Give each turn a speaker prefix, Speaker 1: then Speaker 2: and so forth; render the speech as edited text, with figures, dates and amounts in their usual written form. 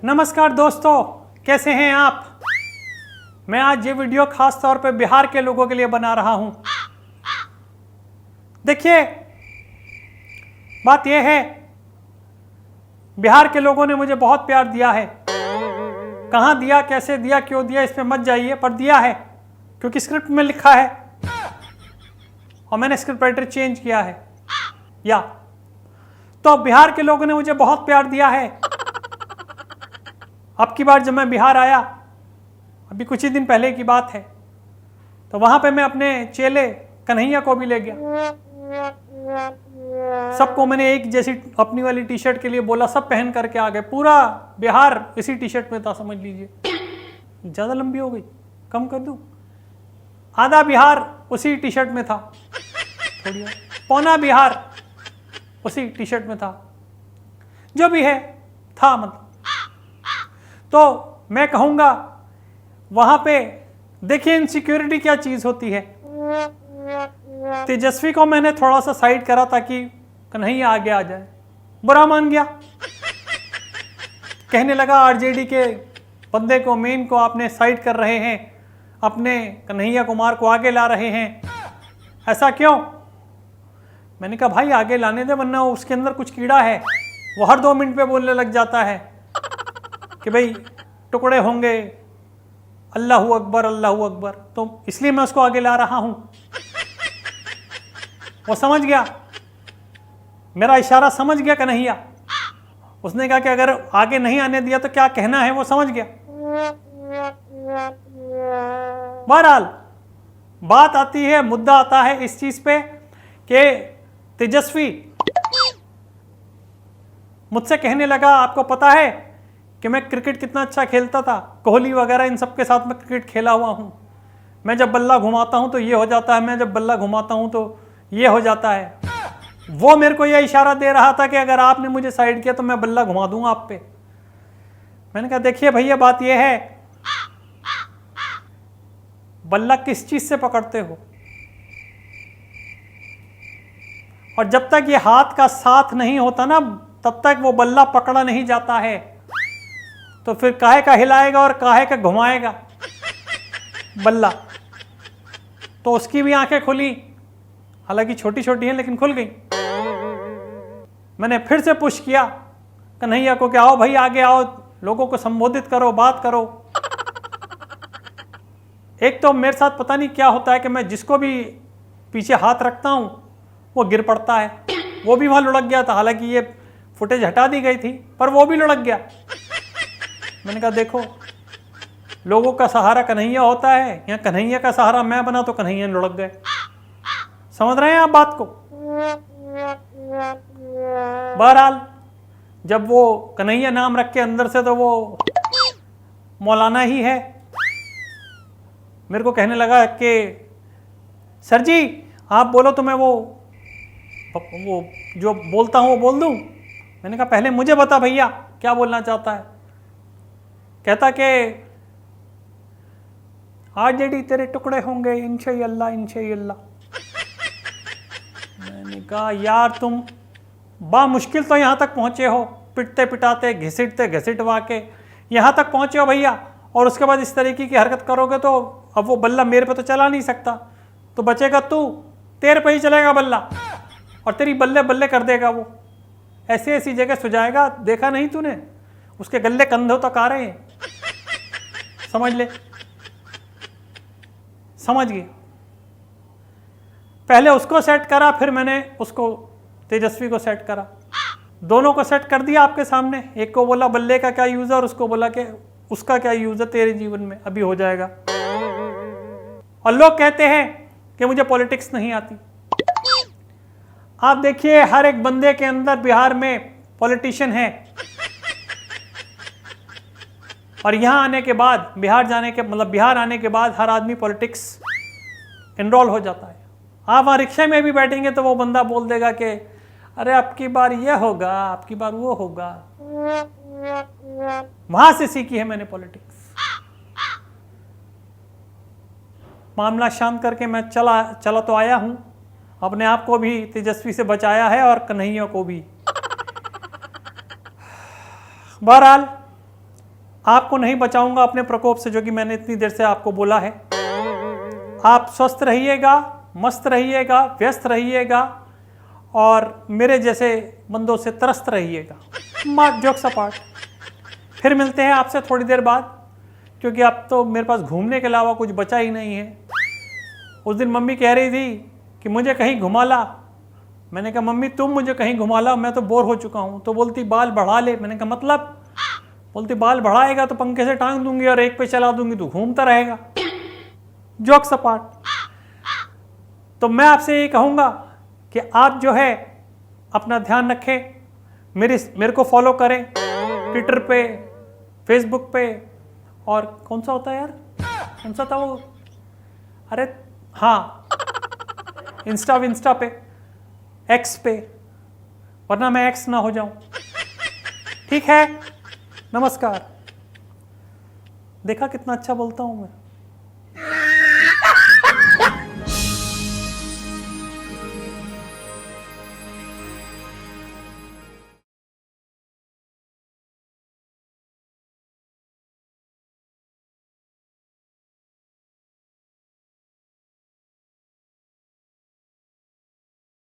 Speaker 1: नमस्कार दोस्तों, कैसे हैं आप। मैं आज ये वीडियो खास तौर पे बिहार के लोगों के लिए बना रहा हूं। देखिए, बात यह है, बिहार के लोगों ने मुझे बहुत प्यार दिया है। कहां दिया, कैसे दिया, क्यों दिया, इस पे मत जाइए, पर दिया है क्योंकि स्क्रिप्ट में लिखा है और मैंने स्क्रिप्ट राइटर चेंज किया है। या तो बिहार के लोगों ने मुझे बहुत प्यार दिया है। अब की बार जब मैं बिहार आया, अभी कुछ ही दिन पहले की बात है, तो वहां पे मैं अपने चेले कन्हैया को भी ले गया। सबको मैंने एक जैसी अपनी वाली टी शर्ट के लिए बोला, सब पहन करके आ गए। पूरा बिहार इसी टी शर्ट में था, समझ लीजिए। ज्यादा लंबी हो गई, कम कर दूं। आधा बिहार उसी टी शर्ट में था, थोड़ी पौना बिहार उसी टी शर्ट में था, जो भी है था। मतलब तो मैं कहूंगा, वहां पे देखिए इनसिक्योरिटी क्या चीज होती है। तेजस्वी को मैंने थोड़ा सा साइड करा ताकि कन्हैया आगे आ जाए। बुरा मान गया, कहने लगा आरजेडी के बंदे को, मेन को आपने साइड कर रहे हैं, अपने कन्हैया कुमार को आगे ला रहे हैं, ऐसा क्यों। मैंने कहा भाई आगे लाने दे, वरना उसके अंदर कुछ कीड़ा है, वो हर 2 मिनट पे बोलने लग जाता है कि भाई टुकड़े होंगे, अल्लाहू अकबर अल्लाहू अकबर। तो इसलिए मैं उसको आगे ला रहा हूं। वो समझ गया, मेरा इशारा समझ गया कन्हैया। उसने कहा कि अगर आगे नहीं आने दिया तो क्या कहना है, वो समझ गया। बहरहाल बात आती है, मुद्दा आता है इस चीज पे कि तेजस्वी मुझसे कहने लगा, आपको पता है कि मैं क्रिकेट कितना अच्छा खेलता था, कोहली वगैरह इन सब के साथ मैं क्रिकेट खेला हुआ हूं। मैं जब बल्ला घुमाता हूं तो ये हो जाता है, मैं जब बल्ला घुमाता हूं तो ये हो जाता है। वो मेरे को यह इशारा दे रहा था कि अगर आपने मुझे साइड किया तो मैं बल्ला घुमा दूंगा आप पे। मैंने कहा देखिए भैया, बात यह है, बल्ला किस चीज से पकड़ते हो, और जब तक ये हाथ का साथ नहीं होता ना, तब तक वो बल्ला पकड़ा नहीं जाता है। तो फिर काहे का हिलाएगा और काहे का घुमाएगा बल्ला। तो उसकी भी आंखें खुली, हालांकि छोटी छोटी हैं लेकिन खुल गई। मैंने फिर से पुश किया कन्हैया को कि आओ भाई आगे आओ, लोगों को संबोधित करो, बात करो। एक तो मेरे साथ पता नहीं क्या होता है कि मैं जिसको भी पीछे हाथ रखता हूं वो गिर पड़ता है। वो भी वहां लुढ़क गया था, हालांकि ये फुटेज हटा दी गई थी, पर वो भी लुढ़क गया। मैंने कहा देखो, लोगों का सहारा कन्हैया होता है, यहाँ कन्हैया का सहारा मैं बना तो कन्हैया लुढ़क गए। समझ रहे हैं आप बात को। बहरहाल जब वो कन्हैया नाम रख के अंदर से तो वो मौलाना ही है, मेरे को कहने लगा कि सर जी आप बोलो तो मैं वो जो बोलता हूं वो बोल दूं। मैंने कहा पहले मुझे बता भैया क्या बोलना चाहता है। कहता कि आरजेडी तेरे टुकड़े होंगे इंशाअल्लाह इंशाअल्लाह। मैंने कहा यार तुम मुश्किल तो यहां तक पहुंचे हो, पिटते पिटाते घिसटते घिसटवा के यहां तक पहुंचे हो भैया, और उसके बाद इस तरीके की हरकत करोगे तो अब वो बल्ला मेरे पे तो चला नहीं सकता, तो बचेगा तू, तेरे पे ही चलेगा बल्ला, और तेरी बल्ले बल्ले कर देगा वो। ऐसी ऐसी जगह सुझाएगा, देखा नहीं तूने, उसके गले कंधों तक आ रहे हैं। समझ ले, समझ गया। पहले उसको सेट करा, फिर मैंने उसको तेजस्वी को सेट करा। दोनों को सेट कर दिया आपके सामने। एक को बोला बल्ले का क्या यूज है और उसको बोला कि उसका क्या यूज है तेरे जीवन में, अभी हो जाएगा। और लोग कहते हैं कि मुझे पॉलिटिक्स नहीं आती। आप देखिए हर एक बंदे के अंदर बिहार में पॉलिटिशियन है, और यहां आने के बाद, बिहार जाने के मतलब बिहार आने के बाद हर आदमी पॉलिटिक्स इनरोल हो जाता है। आप वहां रिक्शे में भी बैठेंगे तो वो बंदा बोल देगा कि अरे आपकी बार ये होगा, आपकी बार वो होगा। वहां से सीखी है मैंने पॉलिटिक्स। मामला शांत करके मैं चला तो आया हूं, अपने आप को भी तेजस्वी से बचाया है और कन्हैया को भी। बहरहाल आपको नहीं बचाऊंगा अपने प्रकोप से, जो कि मैंने इतनी देर से आपको बोला है। आप स्वस्थ रहिएगा, मस्त रहिएगा, व्यस्त रहिएगा और मेरे जैसे बंदों से त्रस्त रहिएगा। मार्क जोक्स अपार्ट, फिर मिलते हैं आपसे थोड़ी देर बाद, क्योंकि अब तो मेरे पास घूमने के अलावा कुछ बचा ही नहीं है। उस दिन मम्मी कह रही थी कि मुझे कहीं घुमा ला। मैंने कहा मम्मी तुम मुझे कहीं घुमा ला, मैं तो बोर हो चुका हूँ। तो बोलती बाल बढ़ा ले। मैंने कहा मतलब? बोलती बाल बढ़ाएगा तो पंखे से टांग दूंगी और एक पे चला दूंगी तो घूमता रहेगा। जोक्स अपार्ट, तो मैं आपसे ये कहूँगा कि आप जो है अपना ध्यान रखें, मेरे को फॉलो करें ट्विटर पे, फेसबुक पे, और कौन सा होता है यार, कौन सा था वो, अरे हाँ, इंस्टा पे, एक्स पे, वरना मैं एक्स ना हो जाऊं। ठीक है, नमस्कार। देखा कितना अच्छा बोलता हूं मैं।